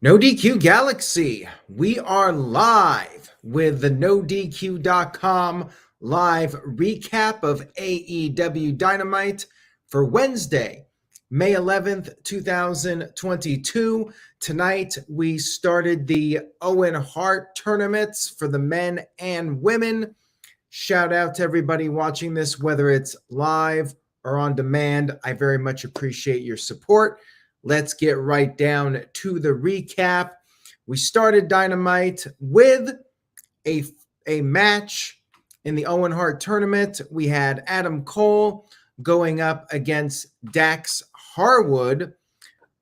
No DQ Galaxy, we are live with the NoDQ.com live recap of AEW Dynamite for Wednesday, May 11th, 2022. Tonight, we started the Owen Hart tournaments for the men and women. Shout out to everybody watching this, whether it's live or on demand. I very much appreciate your support. Let's get right down to the recap. We started Dynamite with a match in the Owen Hart tournament. We had Adam Cole going up against Dax Harwood.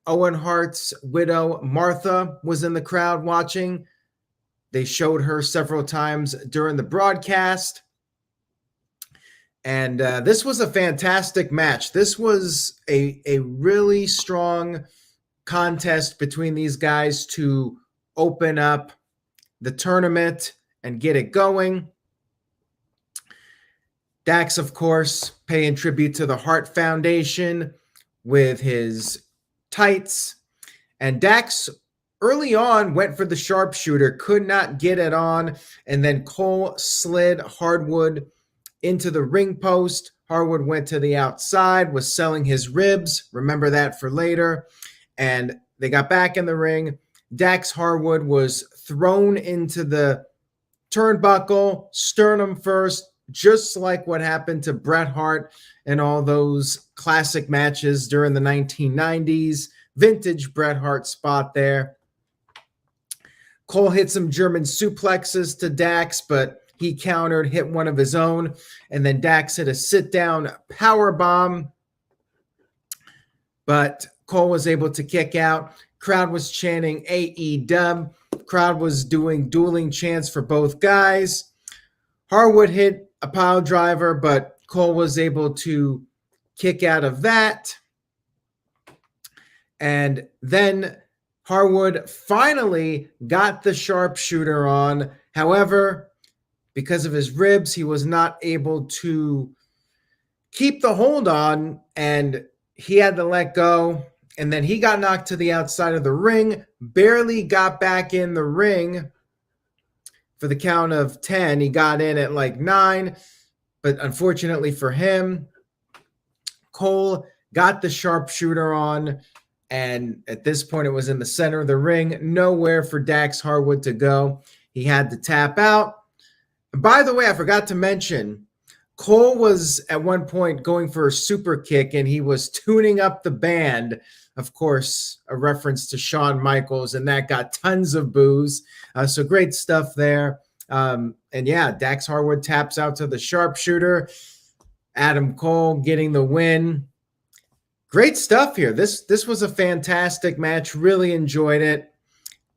Owen Hart's widow, Martha, was in the crowd watching. They showed her several times during the broadcast. And this was a fantastic match. This was a really strong contest between these guys to open up the tournament and get it going. Dax, of course, paying tribute to the Hart Foundation with his tights. And Dax early on went for the sharpshooter, could not get it on. And then Cole slid Harwood into the ring post. Harwood went to the outside, was selling his ribs. Remember that for later. And they got back in the ring. Dax Harwood was thrown into the turnbuckle, sternum first, just like what happened to Bret Hart and all those classic matches during the 1990s. Vintage Bret Hart spot there. Cole hit some German suplexes to Dax, but he countered, hit one of his own, and then Dax hit a sit-down power bomb. But Cole was able to kick out. Crowd was chanting AEW. Crowd was doing dueling chants for both guys. Harwood hit a pile driver, but Cole was able to kick out of that. And then Harwood finally got the sharpshooter on. However, because of his ribs, he was not able to keep the hold on, and he had to let go. And then he got knocked to the outside of the ring, barely got back in the ring for the count of 10. He got in at like 9, but unfortunately for him, Cole got the sharpshooter on, and at this point, it was in the center of the ring, nowhere for Dax Harwood to go. He had to tap out. By the way, I forgot to mention, Cole was at one point going for a super kick, and he was tuning up the band. Of course, a reference to Shawn Michaels, and that got tons of boos. So great stuff there. And yeah, Dax Harwood taps out to the sharpshooter. Adam Cole getting the win. Great stuff here. This was a fantastic match. Really enjoyed it.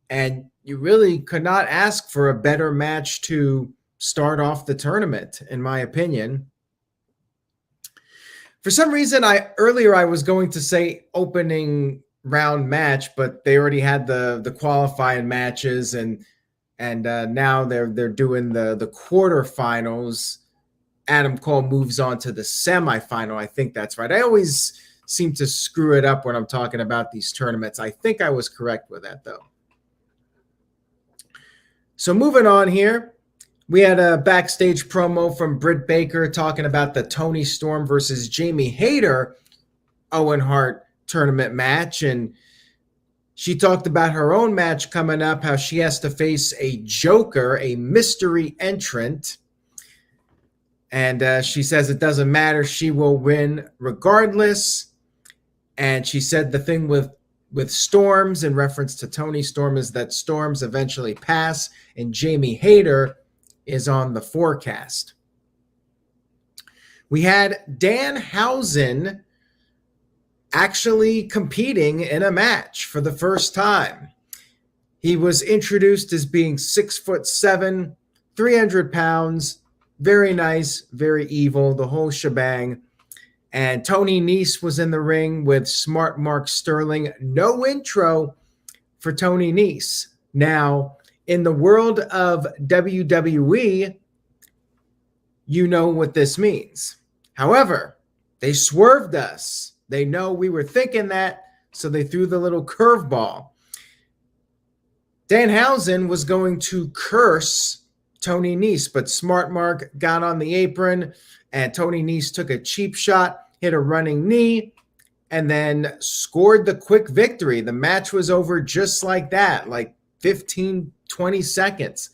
And you really could not ask for a better match to start off the tournament, in my opinion. For some reason, earlier I was going to say opening round match, but they already had the qualifying matches, and now they're doing the quarterfinals. Adam Cole moves on to the semifinal. I think that's right. I always seem to screw it up when I'm talking about these tournaments. I think I was correct with that, though. So moving on here. We had a backstage promo from Brit Baker talking about the Toni Storm versus Jamie Hayter Owen Hart tournament match. And she talked about her own match coming up, how she has to face a Joker, a mystery entrant. And she says it doesn't matter. She will win regardless. And she said the thing with Storms, in reference to Toni Storm, is that Storms eventually pass, and Jamie Hayter is on the forecast. We had Danhausen actually competing in a match for the first time. He was introduced as being 6'7", 300 pounds, very nice, very evil, the whole shebang. And Tony Nese was in the ring with Smart Mark Sterling. No intro for Tony Nese. Now, in the world of WWE, you know what this means. However, they swerved us. They know we were thinking that, so they threw the little curveball. Danhausen was going to curse Tony Nese, but Smart Mark got on the apron and Tony Nese took a cheap shot, hit a running knee, and then scored the quick victory. The match was over just like that, like 15, 20 seconds.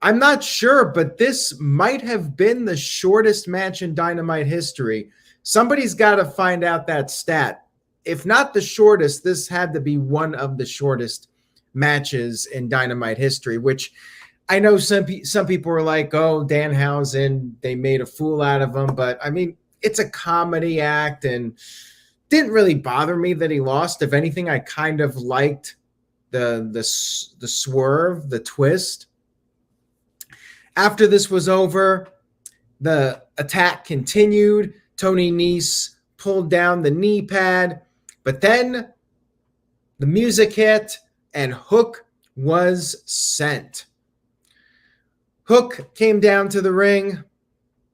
I'm not sure, but this might have been the shortest match in Dynamite history. Somebody's got to find out that stat. If not the shortest, this had to be one of the shortest matches in Dynamite history, which I know some people were like, oh, Danhausen, they made a fool out of him. But, I mean, it's a comedy act and didn't really bother me that he lost. If anything, I kind of liked the swerve, the twist. After this was over, the attack continued. Tony Nese pulled down the knee pad, but then the music hit and Hook was sent. Hook came down to the ring.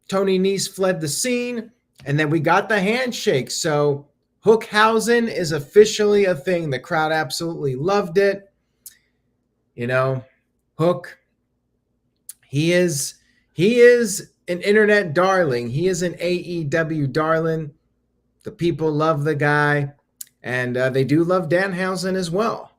Tony Nese fled the scene, and then we got the handshake. So Hookhausen is officially a thing. The crowd absolutely loved it. You know, Hook, he is an internet darling. He is an AEW darling. The people love the guy, and they do love Danhausen as well.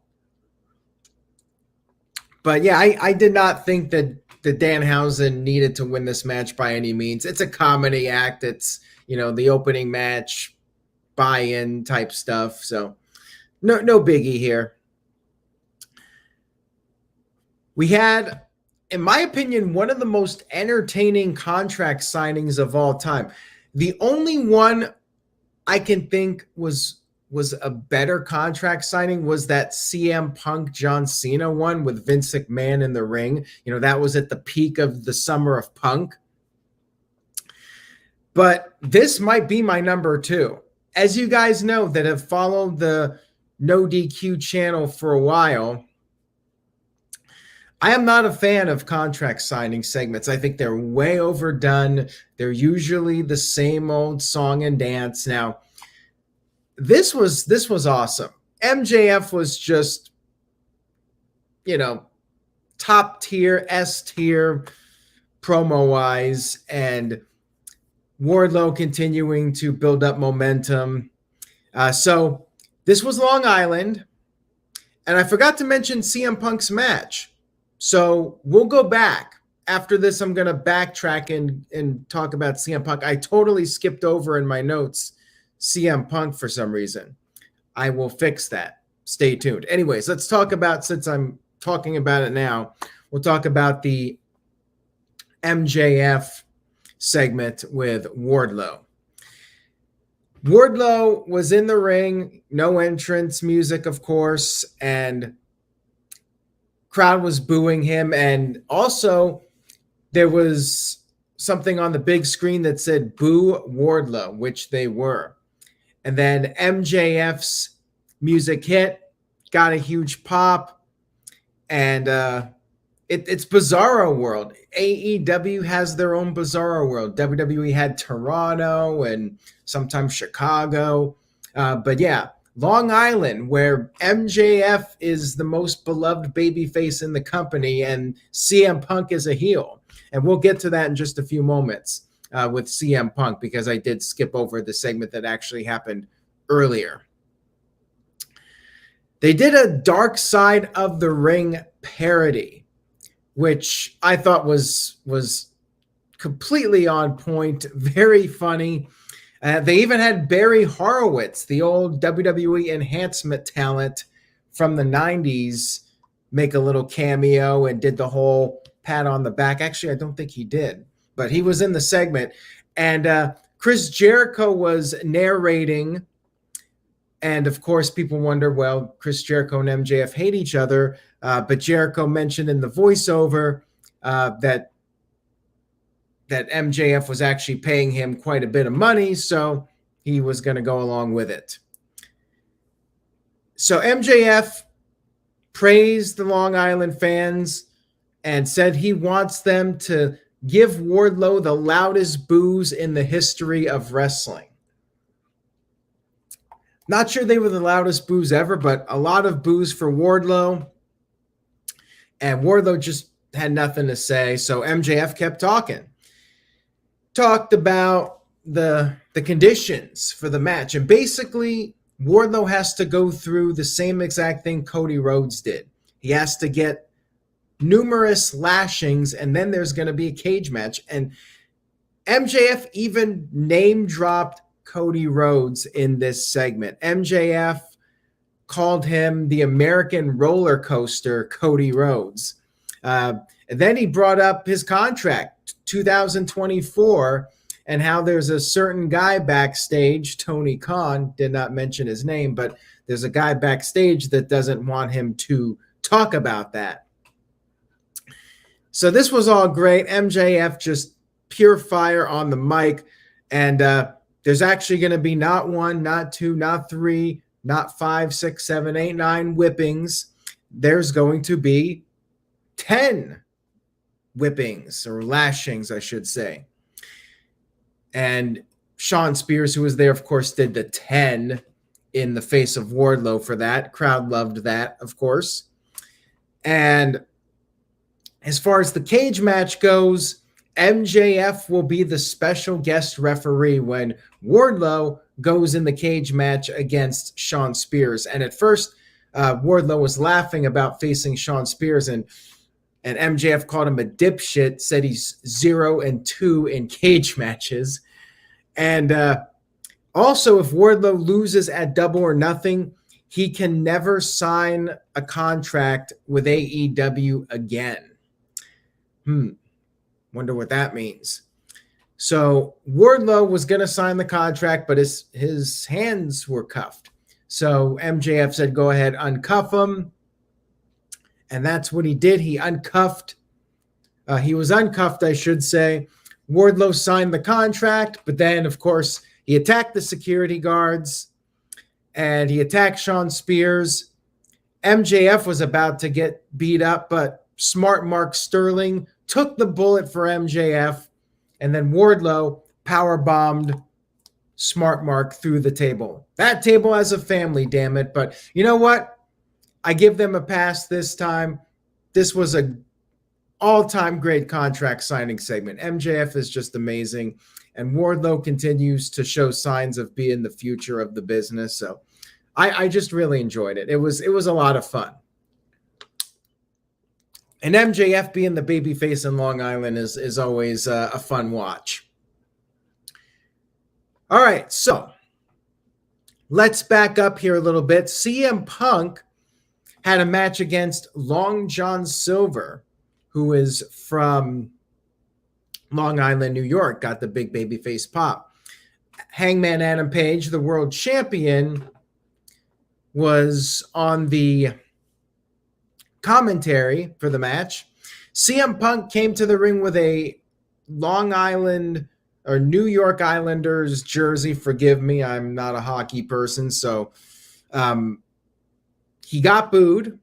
But yeah, I did not think that Danhausen needed to win this match by any means. It's a comedy act. It's, you know, the opening match, buy-in type stuff. So no biggie here. We had, in my opinion, one of the most entertaining contract signings of all time. The only one I can think was a better contract signing was that CM Punk John Cena one with Vince McMahon in the ring. You know, that was at the peak of the summer of Punk. But this might be my number 2. As you guys know that have followed the NoDQ channel for a while, I am not a fan of contract signing segments. I think they're way overdone. They're usually the same old song and dance. Now, this was awesome. MJF was just, you know, top tier, S tier promo wise, and Wardlow continuing to build up momentum. So this was Long Island, and I forgot to mention CM Punk's match. So we'll go back. After this, I'm going to backtrack and talk about CM Punk. I totally skipped over in my notes CM Punk for some reason. I will fix that. Stay tuned. Anyways, let's talk about, since I'm talking about it now, we'll talk about the MJF segment with Wardlow. Wardlow was in the ring, no entrance music, of course, and crowd was booing him. And also there was something on the big screen that said "Boo Wardlow," which they were. And then MJF's music hit, got a huge pop, and it's Bizarro World. AEW has their own Bizarro World. WWE had Toronto and sometimes Chicago. But yeah, Long Island, where MJF is the most beloved babyface in the company and CM Punk is a heel. And we'll get to that in just a few moments with CM Punk, because I did skip over the segment that actually happened earlier. They did a Dark Side of the Ring parody, which I thought was completely on point, very funny. They even had Barry Horowitz, the old WWE enhancement talent from the 90s, make a little cameo and did the whole pat on the back. Actually, I don't think he did, but he was in the segment. And Chris Jericho was narrating. And of course, people wonder, well, Chris Jericho and MJF hate each other. But Jericho mentioned in the voiceover that MJF was actually paying him quite a bit of money, so he was going to go along with it. So MJF praised the Long Island fans and said he wants them to give Wardlow the loudest boos in the history of wrestling. Not sure they were the loudest boos ever, but a lot of boos for Wardlow. And Wardlow just had nothing to say. So MJF kept talking. Talked about the conditions for the match. And basically, Wardlow has to go through the same exact thing Cody Rhodes did. He has to get numerous lashings, and then there's going to be a cage match. And MJF even name-dropped Cody Rhodes in this segment. MJF called him the American roller coaster, Cody Rhodes. And then he brought up his contract, 2024, and how there's a certain guy backstage, Tony Khan, did not mention his name, but there's a guy backstage that doesn't want him to talk about that. So this was all great. MJF just pure fire on the mic. And there's actually going to be not one, not two, not three, not 5, 6, 7, 8, 9 whippings. There's going to be 10 whippings or lashings, I should say. And Shawn Spears, who was there, of course, did the 10 in the face of Wardlow for that. Crowd loved that, of course. And as far as the cage match goes, MJF will be the special guest referee when Wardlow goes in the cage match against Shawn Spears. And at first, Wardlow was laughing about facing Shawn Spears, and MJF called him a dipshit, said he's 0-2 in cage matches. And also, if Wardlow loses at Double or Nothing, he can never sign a contract with AEW again. Wonder what that means. So Wardlow was going to sign the contract, but his hands were cuffed. So MJF said, go ahead, uncuff him. And that's what he did. He uncuffed. He was uncuffed, I should say. Wardlow signed the contract, but then, of course, he attacked the security guards and he attacked Shawn Spears. MJF was about to get beat up, but smart Mark Sterling took the bullet for MJF, and then Wardlow powerbombed smart Mark through the table. That table has a family, damn it. But you know what? I give them a pass this time. This was an all-time great contract signing segment. MJF is just amazing, and Wardlow continues to show signs of being the future of the business. So I just really enjoyed it. It was a lot of fun. And MJF being the babyface in Long Island is always a fun watch. All right, so let's back up here a little bit. CM Punk had a match against Long John Silver, who is from Long Island, New York, got the big babyface pop. Hangman Adam Page, the world champion, was on the commentary for the match. CM Punk came to the ring with a Long Island or New York Islanders jersey. Forgive me, I'm not a hockey person, so he got booed.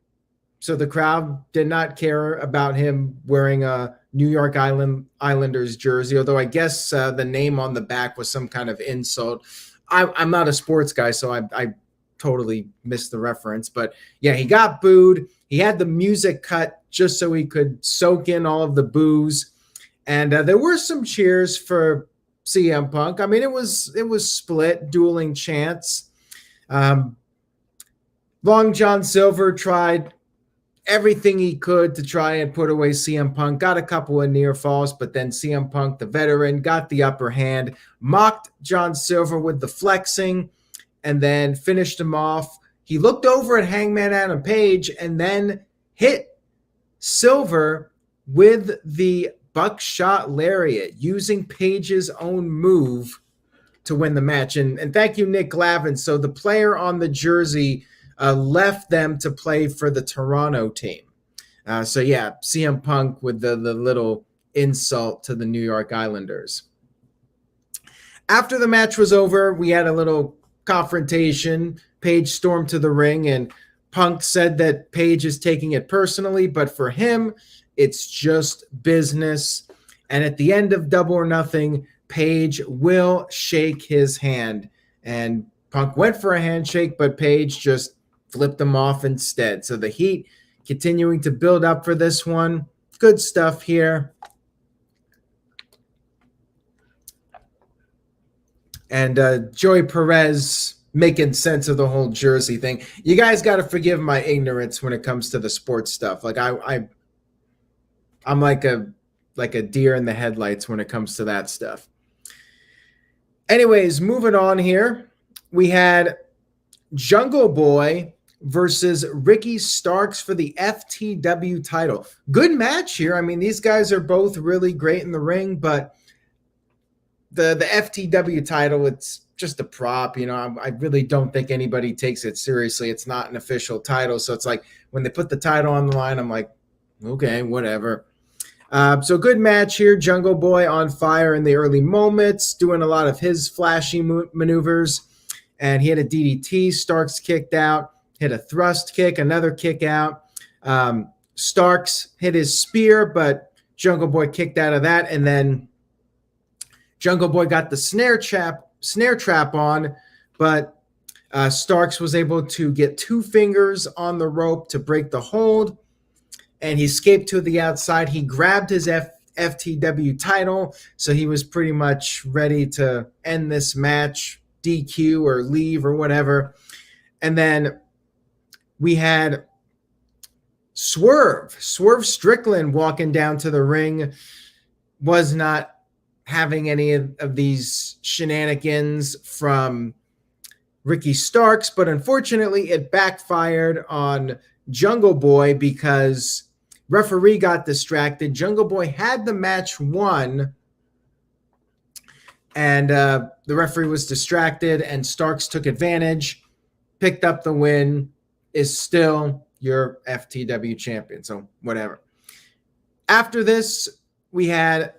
So the crowd did not care about him wearing a New York Islanders jersey, although I guess the name on the back was some kind of insult. I'm not a sports guy, so I totally missed the reference. But yeah, he got booed. He had the music cut just so he could soak in all of the boos. And there were some cheers for CM Punk. I mean, it was split, dueling chants. Long John Silver tried everything he could to try and put away CM Punk. Got a couple of near falls, but then CM Punk, the veteran, got the upper hand, mocked John Silver with the flexing, and then finished him off. He looked over at Hangman Adam Page and then hit Silver with the buckshot lariat, using Page's own move to win the match. And thank you, Nick Glavin. So the player on the jersey left them to play for the Toronto team. So yeah, CM Punk with the little insult to the New York Islanders. After the match was over, we had a little confrontation. Page stormed to the ring, and Punk said that Page is taking it personally, but for him, it's just business. And at the end of Double or Nothing, Page will shake his hand. And Punk went for a handshake, but Page just flipped him off instead. So the heat continuing to build up for this one. Good stuff here. And Joey Perez making sense of the whole jersey thing. You guys got to forgive my ignorance when it comes to the sports stuff. Like I'm like a deer in the headlights when it comes to that stuff. Anyways, moving on here, we had Jungle Boy versus Ricky Starks for the FTW title. Good match here. I mean, these guys are both really great in the ring, but the FTW title, it's just a prop. You know, I really don't think anybody takes it seriously. It's not an official title. So it's like when they put the title on the line, I'm like, okay, whatever. So good match here. Jungle Boy on fire in the early moments, doing a lot of his flashy maneuvers. And he had a DDT. Starks kicked out, hit a thrust kick, another kick out. Starks hit his spear, but Jungle Boy kicked out of that. And then Jungle Boy got the snare trap on, but Starks was able to get 2 fingers on the rope to break the hold, and he escaped to the outside. He grabbed his FTW title, so he was pretty much ready to end this match, DQ or leave or whatever. And then we had Swerve Strickland walking down to the ring, was not having any of these shenanigans from Ricky Starks, but unfortunately it backfired on Jungle Boy because referee got distracted. Jungle Boy had the match won, and the referee was distracted, and Starks took advantage, picked up the win, is still your FTW champion, so whatever. After this, we had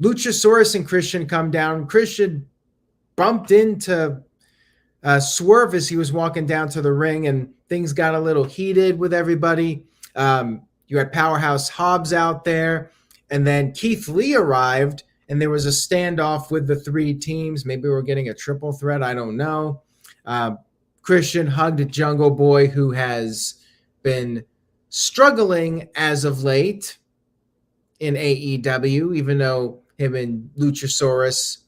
Luchasaurus and Christian come down. Christian bumped into Swerve as he was walking down to the ring, and things got a little heated with everybody. You had Powerhouse Hobbs out there, and then Keith Lee arrived, and there was a standoff with the 3 teams. Maybe we're getting a triple threat. I don't know. Christian hugged Jungle Boy, who has been struggling as of late in AEW, even though him and Luchasaurus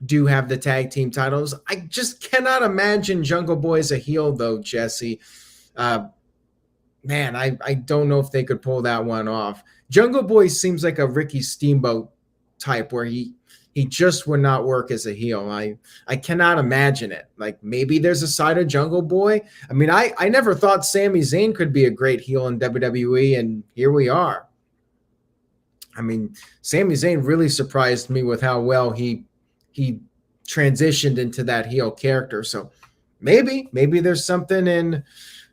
do have the tag team titles. I just cannot imagine Jungle Boy as a heel, though, Jesse. Man, I don't know if they could pull that one off. Jungle Boy seems like a Ricky Steamboat type where he just would not work as a heel. I cannot imagine it. Like, maybe there's a side of Jungle Boy. I mean, I never thought Sami Zayn could be a great heel in WWE, and here we are. I mean, Sami Zayn really surprised me with how well he transitioned into that heel character. So maybe there's something in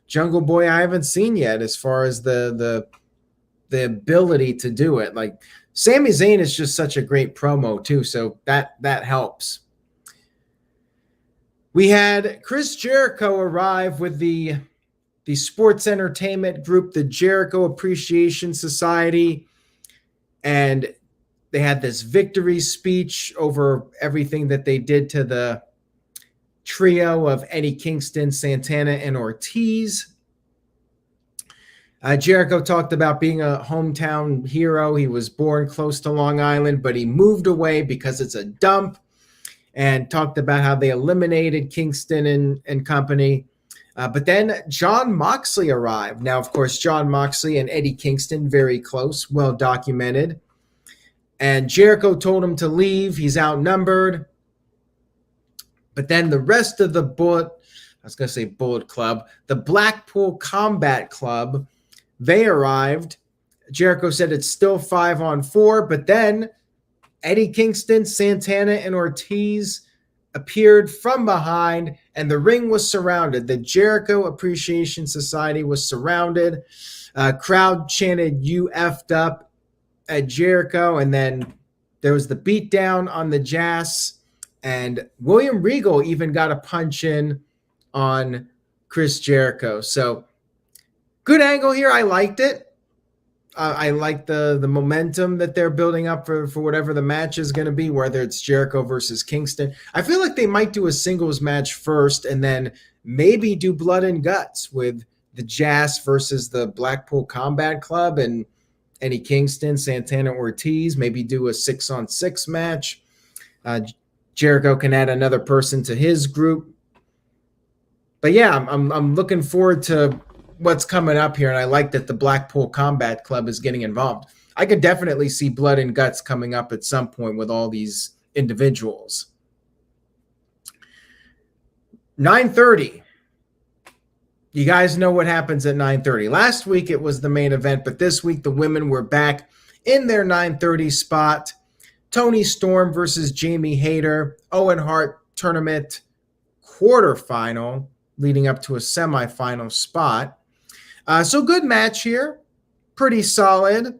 Jungle Boy I haven't seen yet as far as the ability to do it. Like, Sami Zayn is just such a great promo too, so that helps. We had Chris Jericho arrive with the sports entertainment group, the Jericho Appreciation Society, and they had this victory speech over everything that they did to the trio of Eddie Kingston, Santana, and Ortiz. Jericho talked about being a hometown hero. He was born close to Long Island, but he moved away because it's a dump, and talked about how they eliminated Kingston and company. But then Jon Moxley arrived. Now, of course, Jon Moxley and Eddie Kingston, very close, well documented. And Jericho told him to leave. He's outnumbered. But then the rest of the Bullet Club, the Blackpool Combat Club, they arrived. Jericho said it's still 5-on-4, but then Eddie Kingston, Santana, and Ortiz appeared from behind, and the ring was surrounded. The Jericho Appreciation Society was surrounded. Crowd chanted, "You effed up," at Jericho, and then there was the beatdown on the Jazz, and William Regal even got a punch in on Chris Jericho. So good angle here. I liked it. I like the momentum that they're building up for whatever the match is going to be, whether it's Jericho versus Kingston. I feel like they might do a singles match first and then maybe do blood and guts with the Jazz versus the Blackpool Combat Club and Eddie Kingston, Santana Ortiz, maybe do a 6-on-6 match. Jericho can add another person to his group. But yeah, I'm looking forward to what's coming up here, and I like that the Blackpool Combat Club is getting involved. I could definitely see Blood and Guts coming up at some point with all these individuals. 9:30. You guys know what happens at 9:30. Last week it was the main event, but this week the women were back in their 9:30 spot. Toni Storm versus Jamie Hayter, Owen Hart tournament quarterfinal, leading up to a semifinal spot. So good match here. Pretty solid.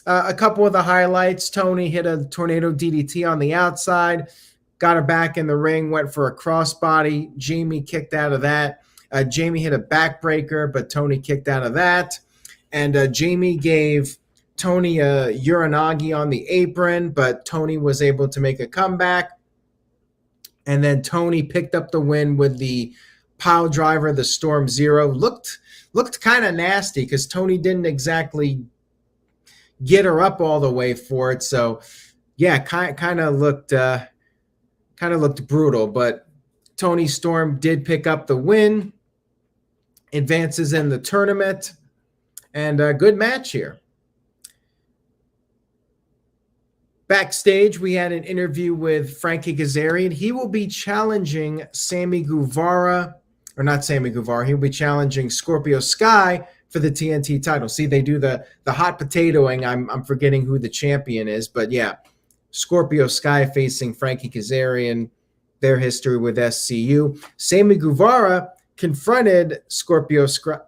A couple of the highlights. Toni hit a tornado DDT on the outside, got her back in the ring, went for a crossbody. Jamie kicked out of that. Jamie hit a backbreaker, but Toni kicked out of that. And Jamie gave Toni a Uranagi on the apron, but Toni was able to make a comeback. And then Toni picked up the win with the pile driver, the Storm Zero. Looked kind of nasty because Toni didn't exactly get her up all the way for it. So yeah, kind of looked brutal, but Toni Storm did pick up the win, advances in the tournament, and a good match here. Backstage, we had an interview with Frankie Kazarian. He will be challenging Sammy Guevara, or not Sammy Guevara. He'll be challenging Scorpio Sky for the TNT title. See, they do the hot potatoing. I'm forgetting who the champion is, but yeah, Scorpio Sky facing Frankie Kazarian, their history with SCU. Sammy Guevara confronted Scorpio Sky,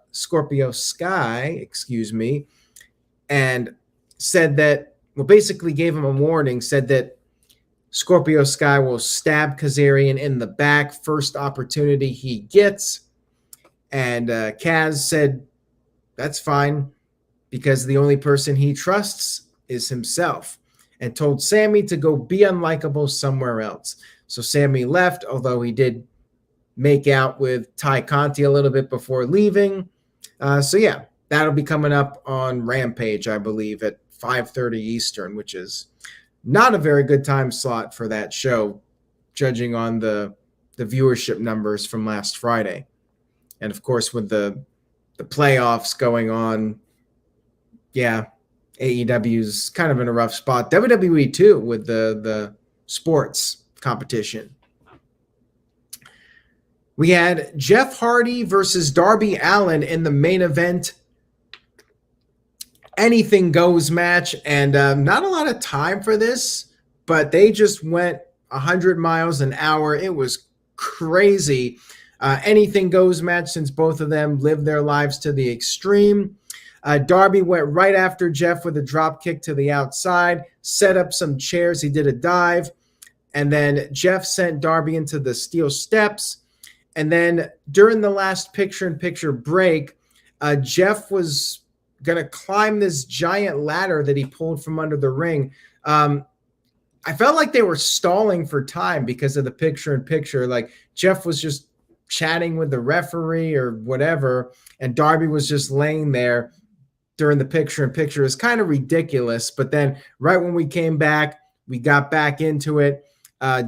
and said that, well, basically gave him a warning, said that Scorpio Sky will stab Kazarian in the back first opportunity he gets. And Kaz said, that's fine, because the only person he trusts is himself, and told Sammy to go be unlikable somewhere else. So Sammy left, although he did make out with Ty Conti a little bit before leaving. So yeah, that'll be coming up on Rampage, I believe, at 5:30 Eastern, which is not a very good time slot for that show, judging on the viewership numbers from last Friday. And of course, with the playoffs going on, yeah, AEW's kind of in a rough spot. WWE too, with the sports competition. We had Jeff Hardy versus Darby Allin in the main event. Anything goes match, and not a lot of time for this, but they just went 100 miles an hour. It was crazy. Anything goes match, since both of them lived their lives to the extreme. Darby went right after Jeff with a drop kick to the outside, set up some chairs. He did a dive, and then Jeff sent Darby into the steel steps. And then during the last picture-in-picture break, Jeff was going to climb this giant ladder that he pulled from under the ring. I felt like they were stalling for time because of the picture-in-picture. Like, Jeff was just chatting with the referee or whatever, and Darby was just laying there during the picture-in-picture. It's kind of ridiculous. But then right when we came back, we got back into it.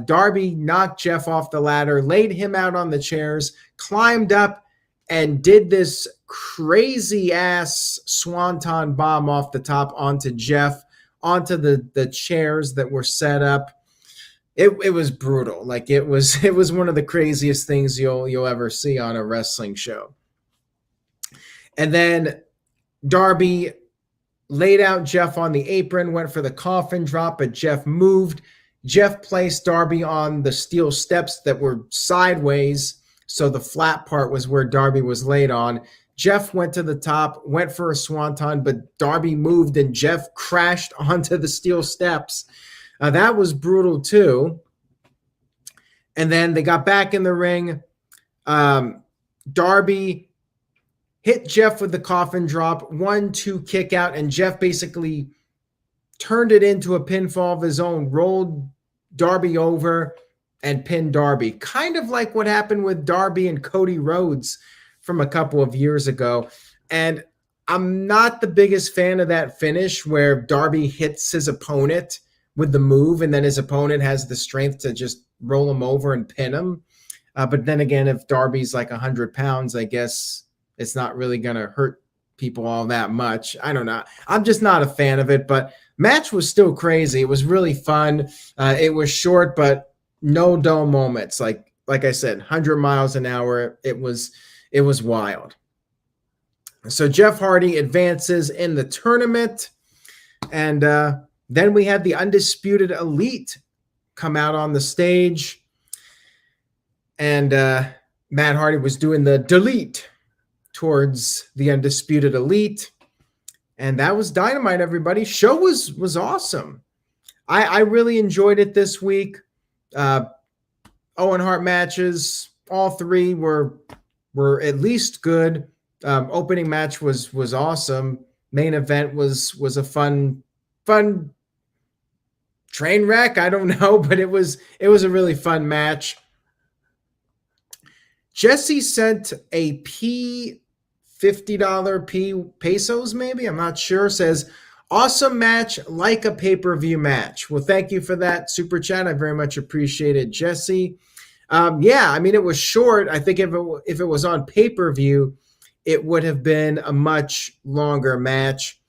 Darby knocked Jeff off the ladder, laid him out on the chairs, climbed up, and did this crazy-ass swanton bomb off the top onto Jeff, onto the chairs that were set up. It was brutal. Like, it was one of the craziest things you'll ever see on a wrestling show. And then Darby laid out Jeff on the apron, went for the coffin drop, but Jeff moved. Jeff placed Darby on the steel steps that were sideways, so the flat part was where Darby was laid on. Jeff went to the top, went for a swanton, but Darby moved and Jeff crashed onto the steel steps. That was brutal too. And then they got back in the ring. Darby hit Jeff with the coffin drop, 1-2 kick out, and Jeff basically turned it into a pinfall of his own, rolled Darby over and pinned Darby. Kind of like what happened with Darby and Cody Rhodes from a couple of years ago. And I'm not the biggest fan of that finish where Darby hits his opponent with the move and then his opponent has the strength to just roll him over and pin him. But then again, if Darby's like 100 pounds, I guess it's not really going to hurt people all that much. I don't know. I'm just not a fan of it, but match was still crazy. It was really fun. It was short, but no dull moments. Like I said, 100 miles an hour. It was wild. So Jeff Hardy advances in the tournament. And then we had the Undisputed Elite come out on the stage. And Matt Hardy was doing the delete towards the Undisputed Elite. And that was Dynamite, everybody. Show was awesome. I really enjoyed it this week. Owen Hart matches, all three were at least good. Opening match was awesome. Main event was a fun train wreck. I don't know, but it was a really fun match. Jesse sent a $50 pesos, maybe. I'm not sure. Says, awesome match, like a pay-per-view match. Well, thank you for that super chat. I very much appreciate it, Jesse. Yeah, I mean, it was short. I think if it was on pay-per-view, it would have been a much longer match.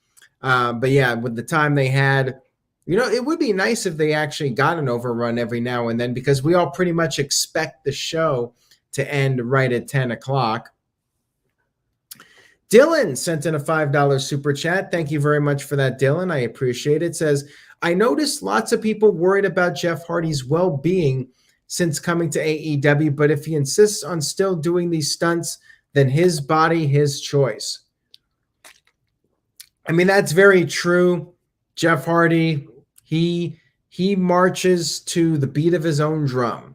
But yeah, with the time they had, it would be nice if they actually got an overrun every now and then, because we all pretty much expect the show to end right at 10 o'clock. Dylan sent in a $5 super chat. Thank you very much for that, Dylan. I appreciate it. Says, I noticed lots of people worried about Jeff Hardy's well-being since coming to AEW, but if he insists on still doing these stunts, then his body, his choice. I mean, that's very true. Jeff Hardy, he marches to the beat of his own drum.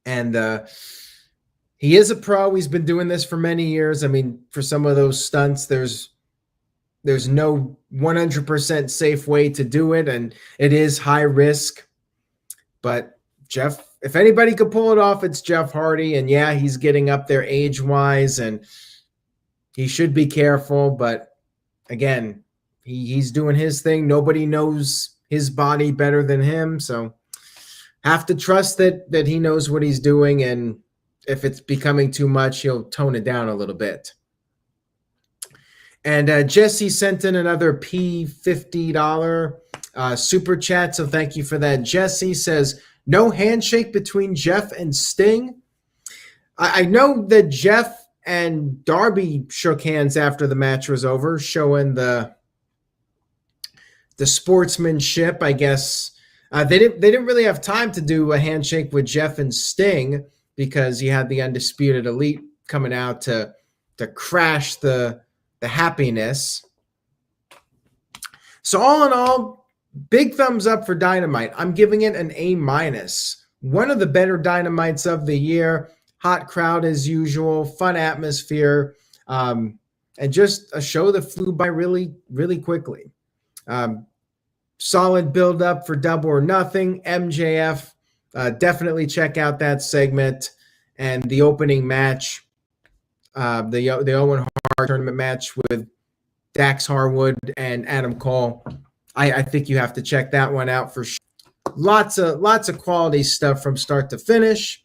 And he is a pro. He's been doing this for many years. I mean, for some of those stunts, there's no 100% safe way to do it, and it is high risk. But Jeff, if anybody could pull it off, it's Jeff Hardy. And yeah, he's getting up there age-wise, and he should be careful. But again, he's doing his thing. Nobody knows his body better than him, so have to trust that he knows what he's doing, and if it's becoming too much, he'll tone it down a little bit. And Jesse sent in another $50 super chat, so thank you for that. Jesse says, no handshake between Jeff and Sting. I know that Jeff and Darby shook hands after the match was over, showing the sportsmanship, I guess. They didn't really have time to do a handshake with Jeff and Sting because you had the Undisputed Elite coming out to crash the happiness. So all in all, big thumbs up for Dynamite. I'm giving it an A-. One of the better Dynamites of the year. Hot crowd as usual, fun atmosphere, and just a show that flew by really, really quickly. Solid build up for Double or Nothing. MJF, definitely check out that segment. And the opening match, the Owen Hart tournament match with Dax Harwood and Adam Cole. I think you have to check that one out for sure. Lots of quality stuff from start to finish.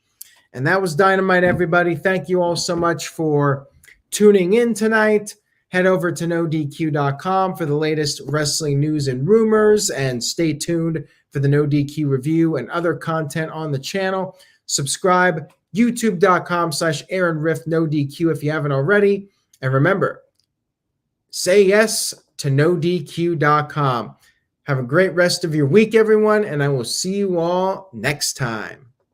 And that was Dynamite, everybody. Thank you all so much for tuning in tonight. Head over to NoDQ.com for the latest wrestling news and rumors, and stay tuned for the NoDQ review and other content on the channel. Subscribe, youtube.com/AaronRiff NoDQ if you haven't already. And remember, say yes to NoDQ.com. Have a great rest of your week, everyone, and I will see you all next time.